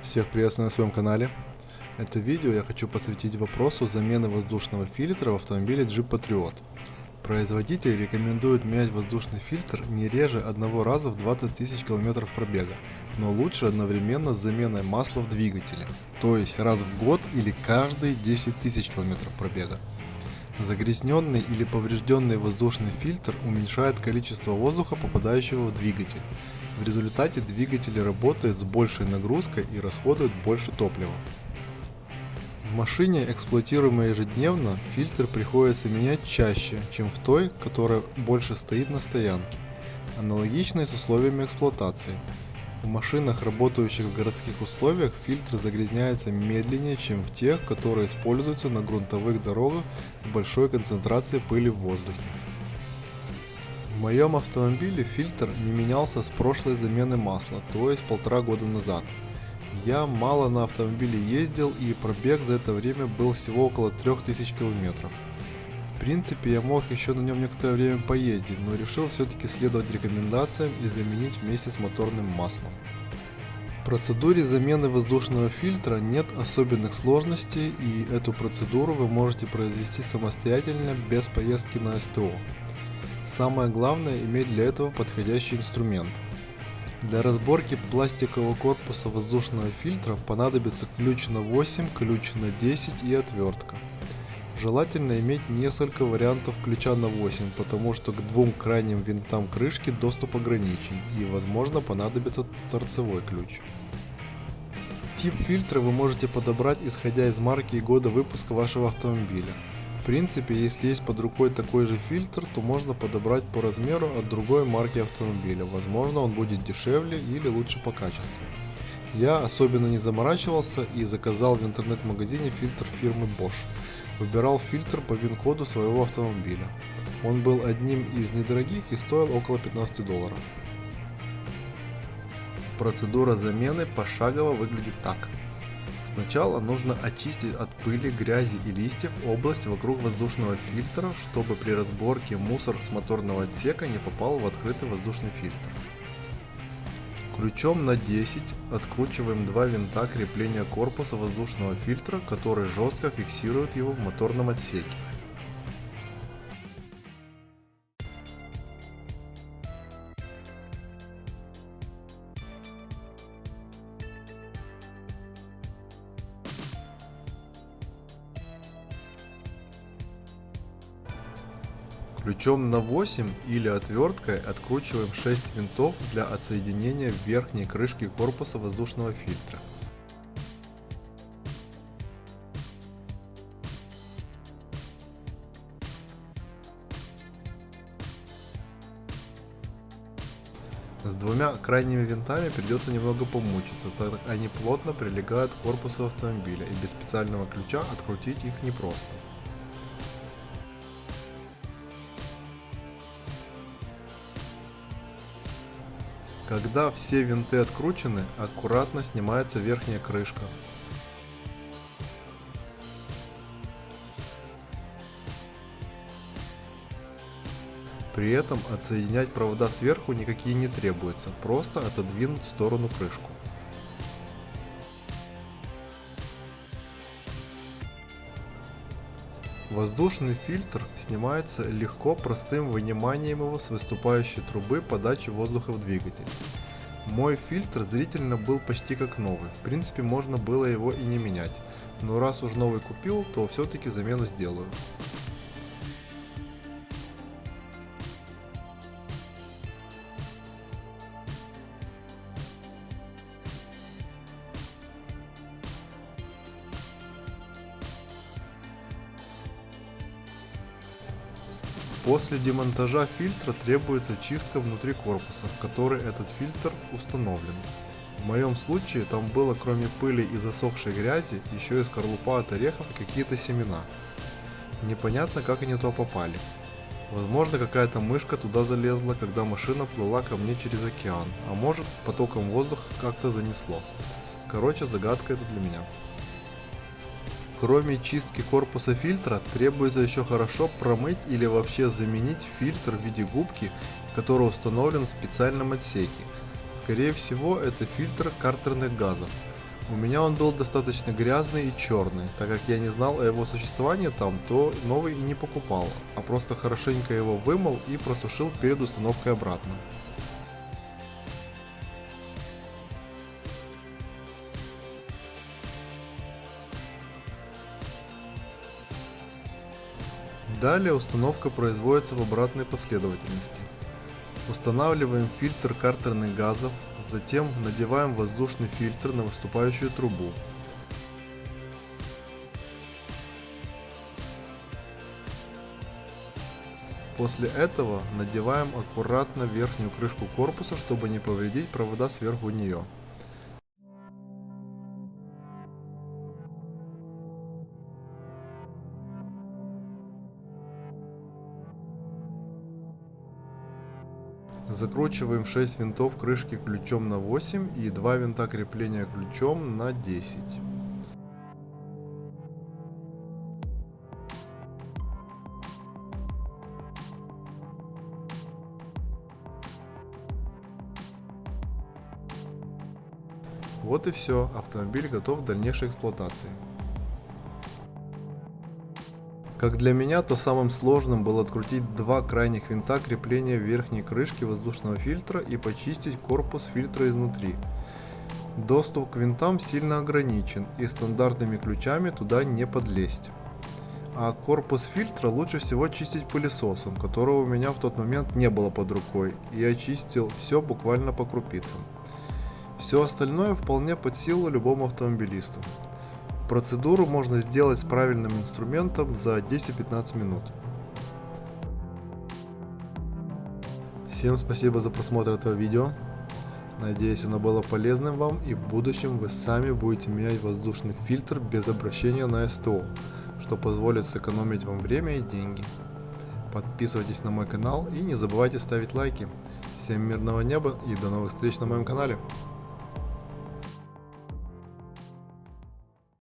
Всех приветствую на своем канале. Это видео я хочу посвятить вопросу замены воздушного фильтра в автомобиле Jeep Patriot. Производитель рекомендует менять воздушный фильтр не реже одного раза в 20 тысяч километров пробега, но лучше одновременно с заменой масла в двигателе, то есть раз в год или каждые 10 тысяч километров пробега. Загрязненный или поврежденный воздушный фильтр уменьшает количество воздуха, попадающего в двигатель. В результате двигатель работает с большей нагрузкой и расходует больше топлива. В машине, эксплуатируемой ежедневно, фильтр приходится менять чаще, чем в той, которая больше стоит на стоянке. Аналогично и с условиями эксплуатации. В машинах, работающих в городских условиях, фильтр загрязняется медленнее, чем в тех, которые используются на грунтовых дорогах с большой концентрацией пыли в воздухе. В моем автомобиле фильтр не менялся с прошлой замены масла, то есть 1,5 года назад. Я мало на автомобиле ездил, и пробег за это время был всего около 3000 километров. В принципе, я мог еще на нем некоторое время поездить, но решил все-таки следовать рекомендациям и заменить вместе с моторным маслом. В процедуре замены воздушного фильтра нет особенных сложностей, и эту процедуру вы можете произвести самостоятельно без поездки на СТО. Самое главное иметь для этого подходящий инструмент. Для разборки пластикового корпуса воздушного фильтра понадобится ключ на 8, ключ на 10 и отвертка. Желательно иметь несколько вариантов ключа на 8, потому что к двум крайним винтам крышки доступ ограничен и возможно понадобится торцевой ключ. Тип фильтра вы можете подобрать исходя из марки и года выпуска вашего автомобиля. В принципе, если есть под рукой такой же фильтр, то можно подобрать по размеру от другой марки автомобиля. Возможно, он будет дешевле или лучше по качеству. Я особенно не заморачивался и заказал в интернет-магазине фильтр фирмы Bosch. Выбирал фильтр по ВИН-коду своего автомобиля. Он был одним из недорогих и стоил около $15. Процедура замены пошагово выглядит так. Сначала нужно очистить от пыли, грязи и листьев область вокруг воздушного фильтра, чтобы при разборке мусор с моторного отсека не попал в открытый воздушный фильтр. Ключом на 10 откручиваем два винта крепления корпуса воздушного фильтра, которые жестко фиксируют его в моторном отсеке. Ключом на 8 или отверткой откручиваем 6 винтов для отсоединения верхней крышки корпуса воздушного фильтра. С двумя крайними винтами придется немного помучиться, так как они плотно прилегают к корпусу автомобиля и без специального ключа открутить их непросто. Когда все винты откручены, аккуратно снимается верхняя крышка. При этом отсоединять провода сверху никакие не требуется, просто отодвинуть в сторону крышку. Воздушный фильтр снимается легко простым выниманием его с выступающей трубы подачи воздуха в двигатель. Мой фильтр зрительно был почти как новый, в принципе можно было его и не менять, но раз уж новый купил, то все-таки замену сделаю. После демонтажа фильтра требуется чистка внутри корпуса, в который этот фильтр установлен. В моем случае там было кроме пыли и засохшей грязи еще и скорлупа от орехов и какие-то семена. Непонятно, как они туда попали. Возможно, какая-то мышка туда залезла, когда машина плыла ко мне через океан, а может потоком воздуха как-то занесло. Короче, загадка это для меня. Кроме чистки корпуса фильтра, требуется еще хорошо промыть или вообще заменить фильтр в виде губки, который установлен в специальном отсеке. Скорее всего, это фильтр картерных газов. У меня он был достаточно грязный и черный. Так как я не знал о его существовании там, то новый и не покупал, а просто хорошенько его вымыл и просушил перед установкой обратно. Далее установка производится в обратной последовательности. Устанавливаем фильтр картерных газов, затем надеваем воздушный фильтр на выступающую трубу. После этого надеваем аккуратно верхнюю крышку корпуса, чтобы не повредить провода сверху нее. Закручиваем 6 винтов крышки ключом на 8 и 2 винта крепления ключом на 10. Вот и все, автомобиль готов к дальнейшей эксплуатации. Как для меня, то самым сложным было открутить два крайних винта крепления верхней крышки воздушного фильтра и почистить корпус фильтра изнутри. Доступ к винтам сильно ограничен и стандартными ключами туда не подлезть. А корпус фильтра лучше всего чистить пылесосом, которого у меня в тот момент не было под рукой, и я чистил все буквально по крупицам. Все остальное вполне под силу любому автомобилисту. Процедуру можно сделать с правильным инструментом за 10-15 минут. Всем спасибо за просмотр этого видео. Надеюсь, оно было полезным вам, и в будущем вы сами будете менять воздушный фильтр без обращения на СТО, что позволит сэкономить вам время и деньги. Подписывайтесь на мой канал и не забывайте ставить лайки. Всем мирного неба и до новых встреч на моем канале.